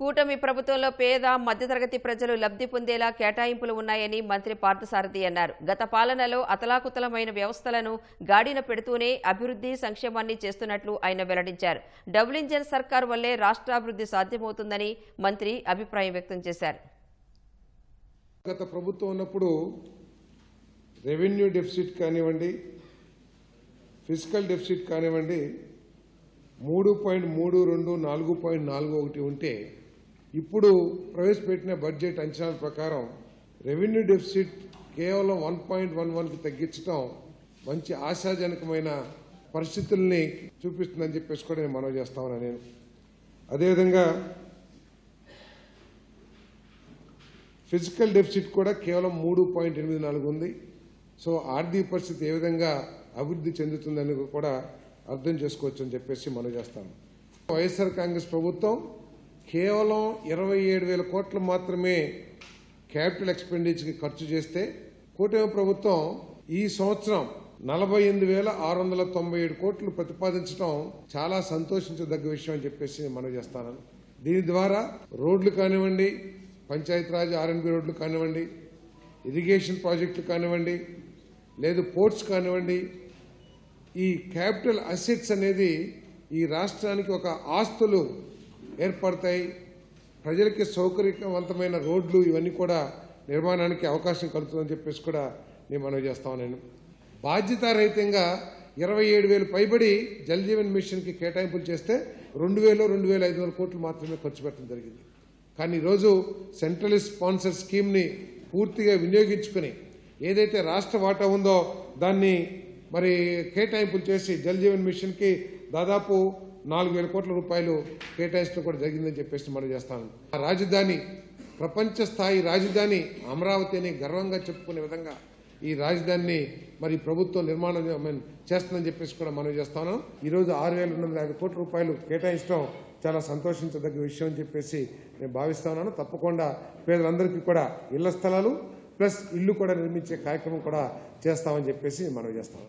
కూటమి ప్రభుత్వంలో పేద మధ్యతరగతి ప్రజలు లబ్ధి పొందేలా కేటాయింపులు ఉన్నాయని మంత్రి పార్థసారథి అన్నారు. గత పాలనలో అతలాకుతలమైన వ్యవస్థలను గాడిన పెడుతూనే అభివృద్ధి సంక్షేమాన్ని చేస్తున్నట్లు ఆయన వెల్లడించారు. డబుల్ ఇంజన్ సర్కార్ వల్లే రాష్ట్రాభివృద్ధి సాధ్యమవుతుందని మంత్రి అభిప్రాయం వ్యక్తం చేశారు. గత ప్రభుత్వం ఉన్నప్పుడు రెవెన్యూ డెఫిసిట్ కానివ్వండి, ఫిజికల్ డెఫిసిట్ కానివ్వండి 3.32 4.41 ఉంటే ఇప్పుడు ప్రవేశపెట్టిన బడ్జెట్ అంచనాల ప్రకారం రెవెన్యూ డెఫిసిట్ కేవలం 1.11కి తగ్గించడం మంచి ఆశాజనకమైన పరిస్థితుల్ని చూపిస్తుందని చెప్పేసి కూడా నేను మనవి చేస్తా ఉన్నా. నేను అదేవిధంగా ఫిజికల్ డెఫిసిట్ కూడా కేవలం 3.84 ఉంది. సో ఆర్థిక పరిస్థితి ఏ విధంగా అభివృద్ధి చెందుతుందని కూడా అర్థం చేసుకోవచ్చు అని చెప్పేసి మనం చేస్తాను. వైఎస్ఆర్ కాంగ్రెస్ ప్రభుత్వం కేవలం 27,000 కోట్లు మాత్రమే క్యాపిటల్ ఎక్స్పెండిచర్కి ఖర్చు చేస్తే కూటమి ప్రభుత్వం ఈ సంవత్సరం 48,697 కోట్లు ప్రతిపాదించడం చాలా సంతోషించదగ్గ విషయం అని చెప్పేసి మనం చేస్తాను. దీని ద్వారా రోడ్లు కానివ్వండి, పంచాయతీరాజ్ ఆర్ఎన్బి రోడ్లు కానివ్వండి, ఇరిగేషన్ ప్రాజెక్టులు కానివ్వండి, లేదు పోర్ట్స్ కానివ్వండి, ఈ క్యాపిటల్ అసెట్స్ అనేది ఈ రాష్ట్రానికి ఒక ఆస్తులు ఏర్పడతాయి. ప్రజలకి సౌకర్యవంతమైన రోడ్లు ఇవన్నీ కూడా నిర్మాణానికి అవకాశం కలుగుతుందని చెప్పేసి కూడా నేను మనవి చేస్తాను. నేను బాధ్యతారహితంగా 27,000 పైబడి జల్ జీవన్ మిషన్కి కేటాయింపులు చేస్తే 2,500 కోట్లు మాత్రమే ఖర్చు పెట్టడం జరిగింది. కానీ ఈరోజు సెంట్రల్ స్పాన్సర్ స్కీమ్ని పూర్తిగా వినియోగించుకుని ఏదైతే రాష్ట్ర వాటా ఉందో దాన్ని మరి కేటాయింపులు చేసి జల్ జీవన్ మిషన్కి దాదాపు 4,000 కోట్ల రూపాయలు కేటాయించడం కూడా జరిగిందని చెప్పేసి మనం చేస్తాను. రాజధాని ప్రపంచ స్థాయి రాజధాని అమరావతి అని గర్వంగా చెప్పుకునే విధంగా ఈ రాజధానిని మరి ప్రభుత్వం నిర్మాణం చేస్తుందని చెప్పేసి కూడా మనం చేస్తాను. ఈరోజు 6,250 కోట్ల రూపాయలు కేటాయించడం చాలా సంతోషించదగ్గ విషయం అని చెప్పేసి నేను భావిస్తున్నాను. తప్పకుండా పేదలందరికీ కూడా ఇళ్ల స్థలాలు ప్లస్ ఇల్లు కూడా నిర్మించే కార్యక్రమం కూడా చేస్తామని చెప్పేసి మనం చేస్తాం.